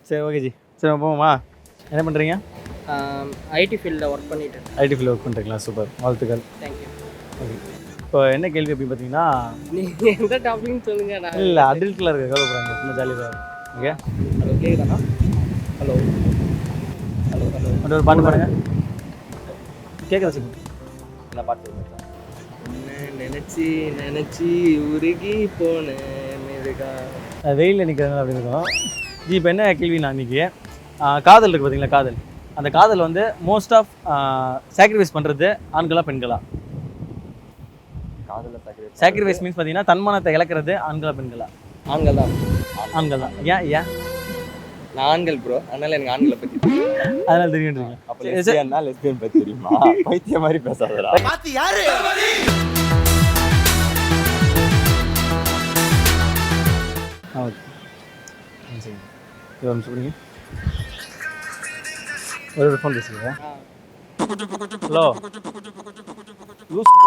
சரி okay G. சரி போவோமா? என்ன பண்ணுறீங்க? ஐடி ஃபீல்டில் ஒர்க் பண்ணிட்டு இருக்கேன். ஐடி ஃபீல்டில் ஒர்க் பண்ணுறீங்களா? சூப்பர், வாழ்த்துக்கள். தேங்க்யூ. ஓகே, இப்போ என்ன கேள்வி அப்படின்னு பார்த்தீங்கன்னா, நீங்கள் எந்த டாபிக்னு சொல்லுங்கள். நான் இல்லை அடல்ட்டில் இருக்க கேள்வி போகிறாங்க, சும்மா ஜாலியாக தான். ஓகே, ஹலோ கேட்குதாண்ணா? ஹலோ ஹலோ ஹலோ ஒரு பாட்டு பாடுங்க. கேட்குறா சார்? என்ன பாட்டு நினச்சி நினச்சி உருகி போன மிருகா. வெயிலில் நிற்கிறதுனால அப்படி இருக்கும் ஜி. இப்போ என்ன கேள்வினா, இன்றைக்கி காதல் இருக்குது பார்த்தீங்களா? காதல், அந்த காதல் வந்து மோஸ்ட் ஆஃப் சாக்ரிஃபைஸ் பண்ணுறது ஆண்களா பெண்களா? காதலில் சாக்ரிஃபைஸ் மீன்ஸ் பார்த்தீங்கன்னா தன்மானத்தை இழக்கிறது ஆண்களா பெண்களா? ஆண்கள் தான். ஆண்கள் தான். ஏன் ஏன்? நான் ஆண்கள் ப்ரோ, அதனால எனக்கு ஆண்களை பற்றி அதனால தெரியுன்றீங்க. அப்ப லெஸ்பியன்னா லெஸ்பியன் பத்தி தெரியுமா? பைத்திய மாதிரி பேசாதடா. பாத்து யாரு? ஓகே, ஒரு நிமிஷம் பிடிங்க. ஒரு ஃபோன் பேசுகிறேன். ஹலோ,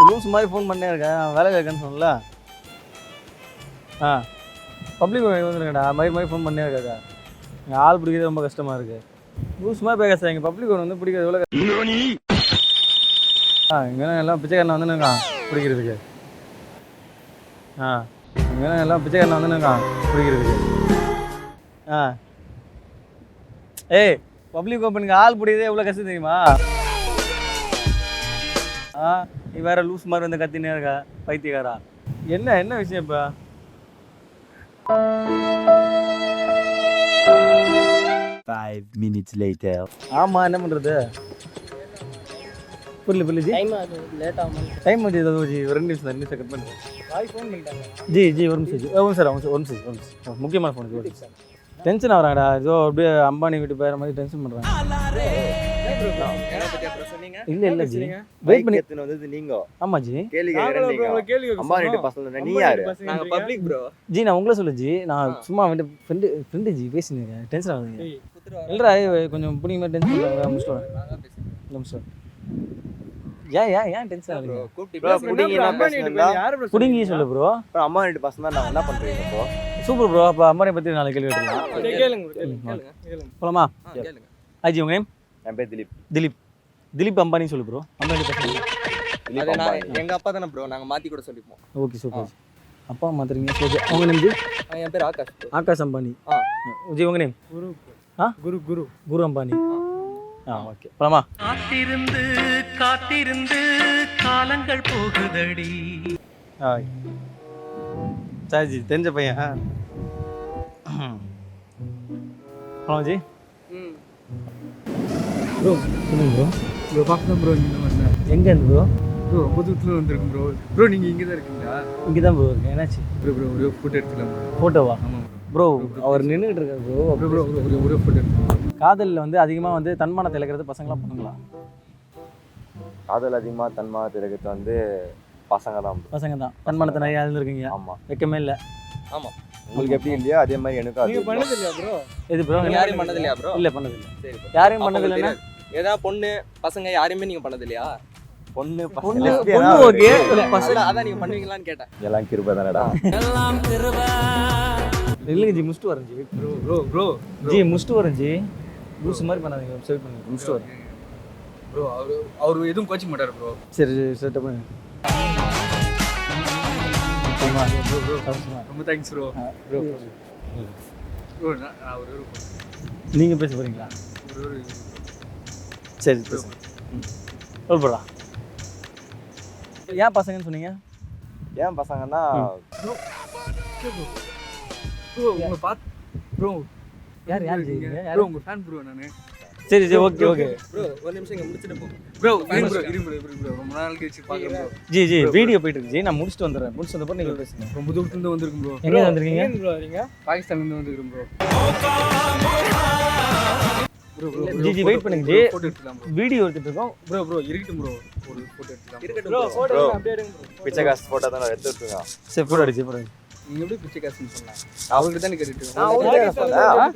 லூஸ் மாதிரி ஃபோன் பண்ணே இருக்கேன், வேலையில் இருக்கேன்னு சொன்னல. பப்ளிக் வந்துருக்கேன்டா, மாதிரி ஃபோன் பண்ணே இருக்காக்கா. எங்கள் ஆள் பிடிக்கிறது ரொம்ப கஷ்டமாக இருக்குது. லூஸ் மாதிரி பேச எங்கள் பப்ளிக் வந்து பிடிக்கிறது எவ்வளோ இங்கே எல்லாம் பிச்சைக்காரனை வந்துனுக்கா பிடிக்கிறதுக்கு. இங்கே எல்லாம் பிச்சைக்காரனை வந்துனுக்கா பிடிக்கிறதுக்கு. ஏய், பப்ளிக் ஓப்பனுக்கு ஆள் பிடிக்கிறதே எவ்வளோ கஷ்டம் தெரியுமா? நீ வேற லூஸ் மாதிரி வந்து கத்தினே இருக்கா பைத்தியக்காரா. என்ன விஷயம் இப்போ? ஆமாம், என்ன பண்ணுறது? புரியல ஜி. டைம் ஆகுது, லேட் ஆகும். டைம் ஆச்சு ஜி. ஒரு 2 நிமிஷம் கட் பண்ணுறேன். ஃபோன் பண்ணிட்டாங்க ஜி ஒரு நிமிஷம் ஜி. ஒரு நிமிஷம் முக்கியமான ஃபோன். டென்ஷன் ஆகிறாங்கடா, ஏதோ அப்படியே அம்பானி வீட்டு பேர மாதிரி டென்ஷன் பண்ணுறாங்க. இல்லை ஜி, வெயிட் பண்ணி வந்தது நீங்க. ஆமா ஜி. கேள்வி அம்மா ரெண்டு பசங்க. நீ யாரு? நாங்க பப்ளிக் ப்ரோ. ஜி நான் உங்களை சொல்ல ஜி, நான் சும்மா வந்து ஃப்ரெண்டு ஜி பேசினேன். டென்ஷன் ஆகுதுங்க. இல்லைடா, கொஞ்சம் பிடிங்க மாதிரி டென்ஷன் பண்ணுறாங்க. முடிச்சுட்டு ஏன் டென்ஷன் ஆகுது? புடிங்கி சொல்லு ப்ரோ. அம்மா ரெண்டு பசங்க தான். நாங்க என்ன பண்றீங்க இப்போ? Super bro. அப்போ அம்மானை பற்றி நாளைக்கு கேள்வி கேட்டுக்கலாம். போலாமா? ஜி உங்க நேம்? என் பேர் திலீப். திலீப் அம்பானி சொல்லு ப்ரோ. அம்பானி பசங்க எங்க அப்பா தானே ப்ரோ, நாங்க மாத்தி கூட சொல்லிப்போம். Okay super. அப்பா மாத்துறீங்க. ஓகே, உங்க நேம் ஜி? என் பேர் ஆகாஷ். ஆகாஷ் அம்பானி. ஜி உங்க நேம்? குரு அம்பானி. ஓகே, போலாமா? காத்திருந்து காலங்கள் போகுதடி. சரி ஜி, தெரிஞ்ச பையன். போலாம் ஜி. ப்ரோ சொல்லுங்க ப்ரோ. பார்க்கலாம் ப்ரோ. நீங்கள் வந்தேன். எங்கேருந்து ப்ரோ? ப்ரோ ரொம்ப தூரத்தில் வந்துருக்கும் ப்ரோ. நீங்கள் இங்கே தான் இருக்கீங்களா? இங்கே தான் ப்ரோ இருக்கேன். என்னாச்சு ப்ரோ? ஒரே ஃபோட்டோ எடுத்துக்கலாம் ப்ரோ. ஃபோட்டோவா? ஆமாம் ப்ரோ. அவர் நின்றுட்டு இருக்காரு ப்ரோ. ஒரே ஃபோட்டோ எடுத்துக்கலாம். காதலில் வந்து அதிகமாக வந்து தன்மானத்தை இழக்கிறது பசங்களாம் பண்ணுங்களா? காதல் அதிகமா தன்மானத்தை இழக்கிறது வந்து பசங்க தான். தன்மானத்தை நிறைய இழந்துருக்கீங்க. ஆமா, வெக்கமே இல்லை. ஆமா, உங்களுக்கு எப்படி இல்லையா அதே மாதிரி எனக்கு அது. பண்ணது இல்லையா ப்ரோ? எது ப்ரோ? யாரையும் பண்ணது இல்லையா ப்ரோ? இல்லை, பண்ணதில்லை. சரி, யாரையும் பண்ணதில்லைன்னா ஏதாவது பொண்ணு பசங்க யாரையுமே நீங்க பண்ணது இல்லையா? பொண்ணு ஓகே. பசங்க அதான் நீங்க பண்ணுவீங்களான்னு கேட்டேன். எல்லாம் கிருபை தானடா. இல்லைங்க ஜி, முடிச்சுட்டு வரேன் ஜி. ப்ரோ ஜி முடிச்சுட்டு வரேன் ஜி. லூஸ் மாதிரி பண்ணாதீங்க. சரி பண்ணுங்க, முடிச்சுட்டு வரேன் ப்ரோ. அவர் எதுவும் கோச்சிங் மாட்டார் ப்ரோ. சரி செட்டப் பண்ணுங்க. ரொம்ப தேங்க்ஸ் ப்ரோ. ப்ரோ நான் ஒரு நீங்கள் பேச போகிறீங்களா? சரி பேசுங்க. சொல்லுடா. ஏன் பசங்கன்னு சொன்னீங்க? ஏன் பசங்கன்னா ப்ரோ உங்களை பார்த்து ப்ரோ. யார் ஜி? ப்ரோ உங்கள் ஃபேன் ப்ரோ நான். சரி ஓகே ப்ரோ ஒரு நிமிஷம் இங்க முடிச்சிட்டு போ ப்ரோ. ப்ரோ ரொம்ப நாள் கழிச்சு பார்க்குறேன் ப்ரோ. ஜி வீடியோ போயிட்டு இருக்கு ஜி. நான் முடிச்சுட்டு வந்துடுறேன். முடிச்சுட்டு வந்தப்போ நீங்கள் பேசுங்க. ரொம்ப தூரத்துலேருந்து வந்திருக்கும் ப்ரோ. எங்கே வந்திருக்கீங்க ப்ரோ? நீங்க பாகிஸ்தான்லேருந்து வந்துருக்கோம் ப்ரோ. ஜி வெயிட் பண்ணுங்க ஜி. ஃபோட்டோ எடுத்துக்கலாம் ப்ரோ. வீடியோ எடுத்துட்டு இருக்கோம் ப்ரோ. இருக்கட்டும் ப்ரோ. ஒரு ஃபோட்டோ எடுத்துக்கலாம். இருக்கட்டும் ப்ரோ. ஃபோட்டோ அப்படியே எடுங்க ப்ரோ. பிச்சை காசு போட்டா தான் எடுத்துருக்கோம். சரி ஃபோட்டோ அடிச்சு. நீங்கள் எப்படி பிச்சை காசுன்னு சொல்லலாம்? அவர்கிட்ட தானே கேட்டுட்டு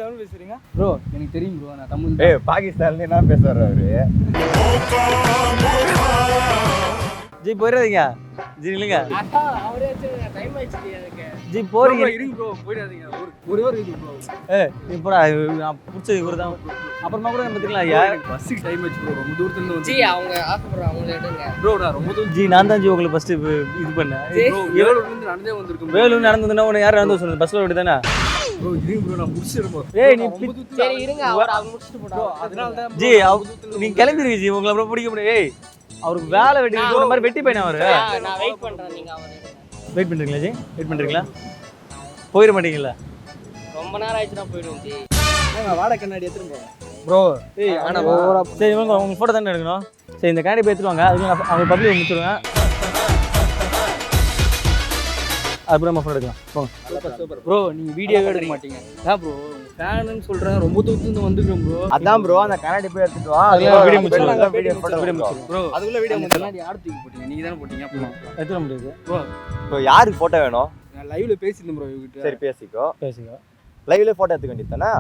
தமிழ் பேசுறீங்க ப்ரோ. எனக்கு தெரியும் ப்ரோ, நான் தமிழ். பாகிஸ்தான்ல என்ன பேசுறாரு அவரு? ஜி போயிடாதீங்க ஜி. இல்லைங்க அவரே டைம் ஆயிடுச்சு. ஜி போறீங்க இருங்க ப்ரோ போயிடாதீங்க ஒரே ஒரு இது ப்ரோ நீ போடா நான் பிடிச்சது இவரு தான் அப்புறமா கூட பார்த்துக்கலாம் ஐயா பஸ்ஸுக்கு டைம் ஆச்சு ப்ரோ ரொம்ப தூரத்துல இருந்து வந்து ஜி அவங்க ஆசைப்படுறாங்க அவங்கள எடுங்க ப்ரோ நான் ரொம்ப தூரம் ஜி நான் தான் ஜி உங்களுக்கு ஃபர்ஸ்ட் இது பண்ணேன் ப்ரோ வேலூர்ல இருந்து நடந்தே வந்திருக்கேன் வேலூர் நடந்ததுன்னா உன்னை யாரும் நடந்து சொன்னது பஸ்ல விட்டு தானே ப்ரோ இருங்க ப்ரோ நான் முடிச்சிடுறேன் ப்ரோ ஏய் நீ சரி இருங்க அவர் முடிச்சிட்டு போடா அதனால தான் ஜி நீ கிளம்பிடுவீங்க ஜி உங்களை அப்புறம் பிடிக்க முடியும் ஏய் அவருக்கு வேலை வெட்டி இந்த மாதிரி வெட்டி பையனா அவரு நான் வெயிட் பண்றேன் நீங்க அவர் எடுங்க வெயிட் பண்றீங்களா ஜி வெயிட் பண்றீங்களா போயிட மாட்டீங்களா ரொம்ப நேரம் ஆயிடுச்சுனா போயிடுவோம் ஜி வாடகை கண்ணாடி எடுத்துட்டு போங்க ப்ரோ ஏய் ஆனா சரி இவங்க உங்க ஃபோட்டோ தானே எடுக்கணும் சரி இந்த கேண்டி போய் எடுத்துருவாங்க அதுக்கு நான் அவங்க பப்ளிக் முடிச்சிருவேன் அப்புறம் நம்ம ஃபோட்டோ எடுக்கலாம் போங்க ப்ரோ நீங்க வீடியோவே எடுக்க மாட்டீங்க ஏன் ப்ரோ ஃபேனுன்னு சொல்றேன் ரொம்ப தூரத்துல இருந்து வந்துக்கிறோம் ப்ரோ அதான் ப்ரோ அந்த கண்ணாடி போய் எடுத்துட்டு வா அதெல்லாம் வீடியோ முடிச்சிடலாம். நாங்க வீடியோ போட்டோ வீடியோ முடிச்சிடலாம். முடிச்சிடலாம். ப்ரோ அதுக்குள்ள வீடியோ அந்த கண்ணாடி யார் தூக்கி போட்டீங்க நீங்க தானே போட்டீங்க அப்புறம் எடுத்துட முடியாது ப்ரோ இப்போ யாருக்கு போட்டோ வேணும் நான் லைவ்ல பேசியிருந்தேன் ப்ரோ இவகிட்ட சரி பேசிக்கோ பேசிக்கோ லைவ்ல போட்டோ எடுத்துக்க வேண்டியதானே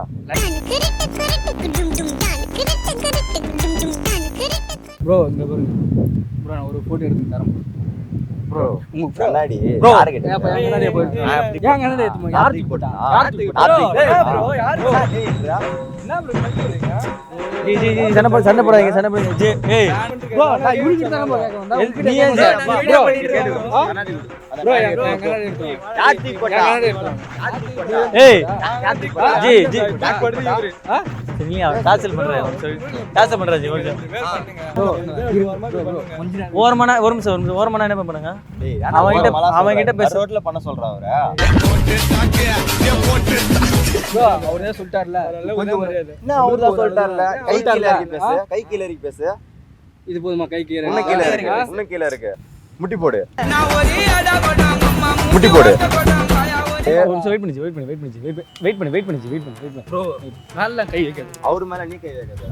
ப்ரோ இங்க பாருங்க ப்ரோ நான் ஒரு போட்டோ எடுத்து தரேன் ப்ரோ உங்க கண்ணாடி Bro. யாரு கிட்ட ஏன் என் கண்ணாடியை போயிட்டு நான் எப்படி ஏன் கண்ணாடி எடுத்துமா யார் தூக்கி போட்டா யார் தூக்கி போட்டா என்ன ப்ரோ சொல்றீங்க ஜி ஜி ஜி சண்டை போடாதீங்க சண்டை போடாதீங்க ஜி ஏய் ப்ரோ நான் இவகிட்ட தான ப்ரோ கேட்க வந்தா உங்ககிட்ட நீ ஏன் கேட்க வந்தா. வீடியோ Bro, பண்ணிட்டு இருக்க? ப்ரோ என் கண்ணாடி எடுத்து யார் தூக்கி போட்டா கண்ணாடி எடுத்து ஏய் யார் தூக்கி போட்டா ஜி ஜி பேக் போடுறது இவரு நீ டார்ச்சல் பண்றேன் சொல்லி டார்ச்சல் பண்றா ஜி ஓகே ப்ரோ கொஞ்ச நேரம் ஓரமான ஒரு நிமிஷம் ஓரமான என்ன பண்ணுங்க டேய் அவன்கிட்ட பேச ரோட்ல பண்ண சொல்றா அவரே ப்ரோ அவரே சொல்லிட்டார்ல கொஞ்சம் மரியாதை என்ன அவரு தான் சொல்லிட்டார்ல கை கீழ இறக்கி பேசு கை கீழ இறக்கி பேசு இது போதுமா கை கீரை இன்னும் கீழ இருக்கு இன்னும் கீழ இருக்கு முட்டி போடு முட்டி போடு ஒரு நிமிஷம் வெயிட் பண்ணி ப்ரோ நல்ல கை வைக்காது அவரு மேல நீ கை வைக்காத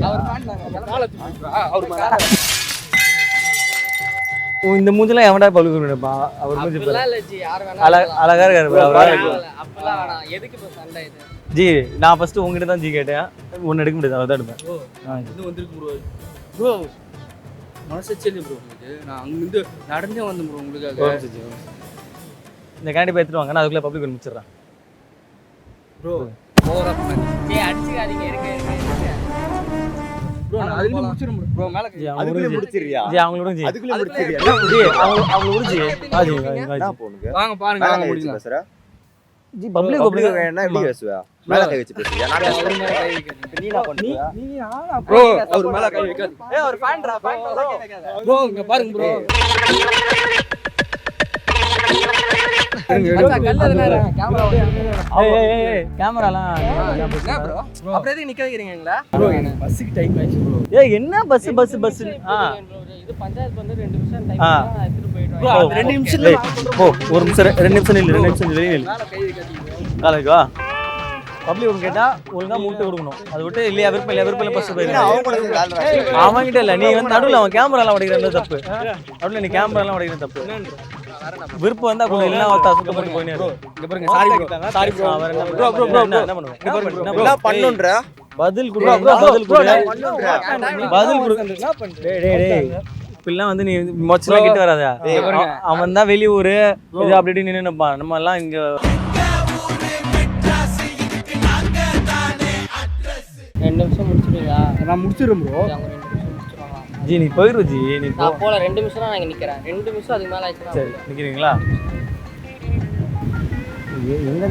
அவர் ஃபேன் கால தூக்கி அவர் மேல இந்த மூஞ்செல்லாம் எவன்டா பழுகு நினைப்பா அவர் மூஞ்சி பாரு. அப்படிலாம் இல்ல ஜி யார் வேணா அழகா இருக்காரு bro. அவர் அழகா இருக்காரு. அப்பலாம் வேணாம் எதுக்கு இப்ப சண்டை இது ஜி நான் ஃபர்ஸ்ட் உங்ககிட்ட தான் ஜி கேட்டேன் ஒன்னு எடுக்க முடியாது அவர் தான் எடுப்பேன் ப்ரோ இது வந்திருக்கு ப்ரோ ப்ரோ மனசாட்சி இல்லை ப்ரோ உங்களுக்கு நான் அங்கிருந்து நடந்தே வந்தேன் ப்ரோ உங்களுக்காக இந்த கேண்டி போய் எடுத்துட்டு வாங்க நான் அதுக்குள்ள பப்ளிக் முடிச்சிடுறேன் ப்ரோ ஓவரா பண்ணாதீங்க ஜி அடிச்சுக்காதீங்க இருக்க ப்ரோ நான் அதுல முடிச்சிரும் ப்ரோ மேல கை ஜி அதுக்குள்ள முடிச்சிரியா ஜி அவங்களோட ஜி அதுக்குள்ள முடிச்சிரியா ஜி அவங்க உரிஞ்சி வாஜி என்ன போனுங்க வாங்க பாருங்க மேல வாங்க கை வச்சு முடிக்கலாம் பேசுற ஜி பப்ளிக் பப்ளிக் வேணா எப்படி பேசுவா மேல கை வச்சு பேசுறியா நான் பேசுறேன் அவர் மேல கை வைக்காதீங்க நீ என்ன பண்ணுவ ப்ரோ அவர் மேல கை வைக்காதீங்க ஏய் ஒரு ஃபேன்டா ப்ரோ இங்க பாருங்க ப்ரோ கேமராலாம் அப்புறம் எதுக்கு நிக்க வைக்கிறீங்களா ப்ரோ எனக்கு பஸ்ஸுக்கு டைம் ஆயிடுச்சு ப்ரோ ஏய் என்ன பஸ் ஆ இது பஞ்சாயத்து வந்து 2 நிமிஷம் டைம் ஆ. நான் எடுத்துட்டு போயிடுவேன் போ, அந்த 2 நிமிஷத்துல போ ஒரு நிமிஷம் 2 நிமிஷம் இல்ல 2 நிமிஷம் வெளியே நில்லு மேல கை வைக்காதீங்க காலேஜ் வா பப்ளிக் ஒன்று கேட்டா ஒழுங்கா மூட்டு கொடுக்கணும் அது விட்டு இல்லையா விருப்பம் இல்ல பஸ் என்ன போயிரு அவங்க கூட கால்றா அவன்கிட்ட இல்ல நீ வந்து நடுவில் அவன் கேமராலாம் உடைக்கிறது தப்பு நடுவில் நீ கேமராலாம் உடைக்கிறது தப்பு விருப்பம் வந்தா கூட இல்லைன்னா அவன் சுத்த பண்ணி போயினே இருக்கும் இங்க பாருங்க சாரி ப்ரோ சாரி ப்ரோ அவன் என்ன ப்ரோ ப்ரோ ப்ரோ என்ன பண்ணுவேன் என்ன பண்ணுவேன் என்ன பண்ணுன்ற பதில் கொடு bro, பதில் கொடு பண்ணுன்ற பதில் கொடு டேய் டேய் டேய் இப்பெல்லாம் வந்து நீ மொச்சலாம் கிட்ட வராதா இங்க பாருங்க. அவன் தான் வெளியூர் இது அப்படி இப்படி நின்று நிற்பான் நம்ம எல்லாம் இங்க 2 நிமிஷம் முடிச்சிடுவீங்களா நான் முடிச்சிடுறேன் ப்ரோ அவங்க 2 நிமிஷம் முடிச்சிடுவாங்க ஜி நீ போயிரு ஜி நீ போ நான் போல 2 நிமிஷம் தான் நான் இங்க நிக்கிறேன் 2 நிமிஷம் அதுக்கு மேல ஆயிடுச்சுன்னா சரி நிக்கிறீங்களா எங்க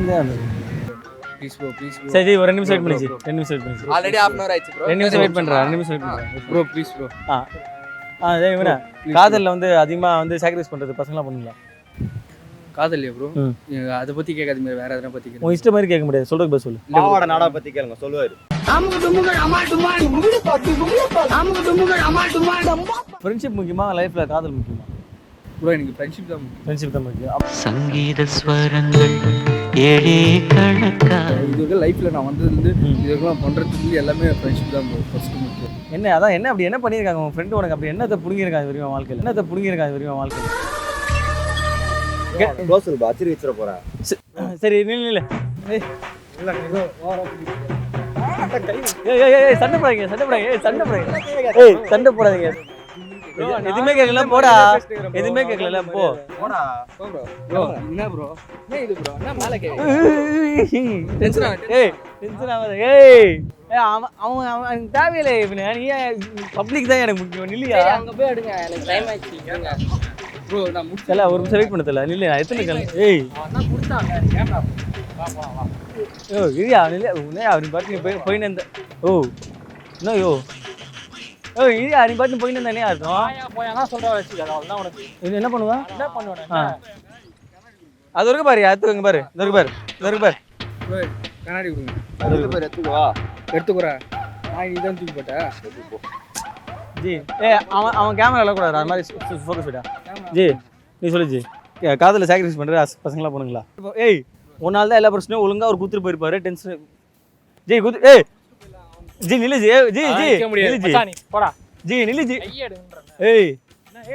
ப்ளீஸ் ப்ரோ ப்ளீஸ் ப்ரோ சரி ஒரு 2 நிமிஷம் வெயிட் பண்ணி ஜி 2 நிமிஷம் வெயிட் பண்ணி ஆல்ரெடி half an hour ஆயிடுச்சு ப்ரோ 2 நிமிஷம் வெயிட் பண்றேன் 2 நிமிஷம் வெயிட் பண்றேன் ப்ரோ ப்ளீஸ் ப்ரோ சரி இவன காதல்ல வந்து அதிகமா வந்து சாக்ரிஃபைஸ் பண்றது பசங்களாம் பண்ணுங்களா காதல்லையா ப்ரோ ம். அதை பத்தி கேட்காதீங்க வேற எதனா பத்தி உன் இஷ்டம் மாதிரி கேட்க முடியாது சொல்றதுக்கு பதில் சொல்லு மாவாட நாடா பத்தி கேளுங்க சொல்லுவாரு ஃப்ரெண்ட்ஷிப் முக்கியமா லைஃப்ல காதல் முக்கியமா ப்ரோ எனக்கு ஃப்ரெண்ட்ஷிப் தான் முக்கியம். ஃப்ரெண்ட்ஷிப் தான் முக்கியம் சங்கீத ஸ்வரங்கள் ஏழே கணக்கா இது வரைக்கும் லைஃப்ல நான் வந்ததுலேருந்து இது வரைக்கும் பண்றதுக்கு எல்லாமே ஃப்ரெண்ட்ஷிப் தான் ப்ரோ ஃபர்ஸ்ட் முக்கியம் என்ன அதான் என்ன அப்படி என்ன பண்ணியிருக்காங்க உன் ஃப்ரெண்டு உனக்கு அப்படி என்னத்தை புடுங்கியிருக்காங்க இது வரைக்கும் வாழ்க்கையில் என்னத்தை புடுங்கியிருக்காங்க இது வரைக்கும் வாழ்க்கையில் க்ளோஸ் பா அச்சிரி வச்சிர போறேன் சரி நில்ல ஏய் ஏய் ஏய் ஏய் சண்டை போடாதீங்க ஏய் சண்டை போடாதீங்க எதுவுமே கேட்கல போடா. எதுவுமே கேட்கல போ. போடா. ப்ரோ என்ன ப்ரோ என்ன இது ப்ரோ என்ன மேலே டென்ஷன் ஆகுது. ஏய் டென்ஷன் ஆகாத. ஏய் அவன் தேவையில்லை. நீ பப்ளிக் தான் எனக்கு முக்கியம் இல்லையா? சரி, அங்க போய் எடுங்க, எனக்கு டைம் ஆயிடுச்சு. இருங்க. ப்ரோ நான் முடிச்சு இல்ல ஒரு நிமிஷம் வெயிட் பண்ண தெரியல. நில்லு நான் எத்தனை கல். ஏய் அதான் கொடுத்தாங்க கேமரா. வா போலாம் வா. ஓ இல்லையா நில்லு. உன்னே அவன் பாட்டு நீ போயின்னு இருந்த. ஓ என்ன யோ ஓ இல்லையா நீ பாட்டு போயின்னு இருந்தானே அர்த்தம். போயானா சொல்ற வச்சுக்க, அவ்வளவுதான் உனக்கு. இது என்ன பண்ணுவா? என்ன பண்ணுவேன்? ஆ அது வரைக்கும் பாரு. அது பாரு. இது வரைக்கும் பாரு. இது வரைக்கும் பாரு. ப்ரோ கண்ணாடி கொடுங்க. எடுத்துக்கோ. எடுத்துக்குறேன். நான் இதான் தூக்கி போட்டேன். ஜி அவன் கேமரா கூடாது. அது மாதிரி ஃபோக்கஸ் விடா. ஜி நீ சொல்லு ஜி. காதலில் சாக்ரிஃபைஸ் பண்ணுற பசங்களாம் போனுங்களா? ஏய் உன்னால தான் எல்லா பிரச்சனையும் ஒழுங்காக ஒரு குத்துட்டு போயிருப்பாரு. டென்ஷன் ஜி குத்து. ஏய் ஜி நில்லு ஜி. ஜி ஜி நில்லு ஜி. போடா. ஜி நில்லு ஜி. கையை எடுங்கன்றேன். ஏய்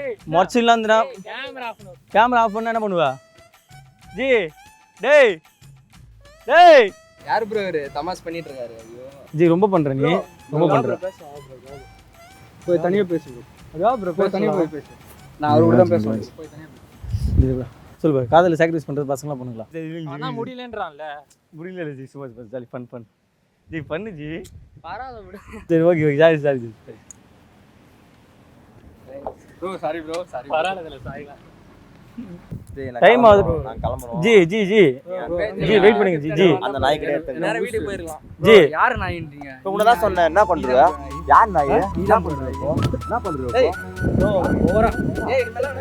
ஏய் மொச்சிலாம் இருந்துனா கேமரா ஆஃப் பண்ணு. கேமரா ஆஃப் பண்ணா என்ன பண்ணுவா? ஜி டேய் டேய் யார் ப்ரோ இவரு தமாஷ் பண்ணிட்டு இருக்காரு? ஐயோ ஜி ரொம்ப பண்ற நீ. ரொம்ப பண்ற. போய் தனியா பேசு ப்ரோ. அதா ப்ரோ போய் தனியா போய் பேசு. நான் அவரோட தான் பேசுவேன். போய் தனியா பேசு. சொல்லு பாரு. காதலில் சாக்ரிஃபைஸ் பண்ணுறது பசங்களாம் போனுங்களா? அதான் முடியலன்றான்ல. முடியல ஜி. சும்மா ஜாலி ஃபன் ஜி பண்ணு ஜி. வராத விடு. சரி okay jolly ji. Bro sorry bro sorry. வராதல சாரிடா. டைம் ஆகுது ப்ரோ. நான் கிளம்புறோம். ஜி ஜி ஜி ஜி வெயிட் பண்ணுங்க ஜி. ஜி அந்த நாய் கிட்ட எடுத்து. நேரா வீட்டுக்கு போயிடலாம். ஜி யார் நாயின்றீங்க? இப்ப உன்ன தான் சொன்னேன். என்ன பண்ற? யார் நாய்? நீ தான் பண்ற இப்போ. என்ன பண்ற? ஏய் ஓவரா. ஏய் இதெல்லாம்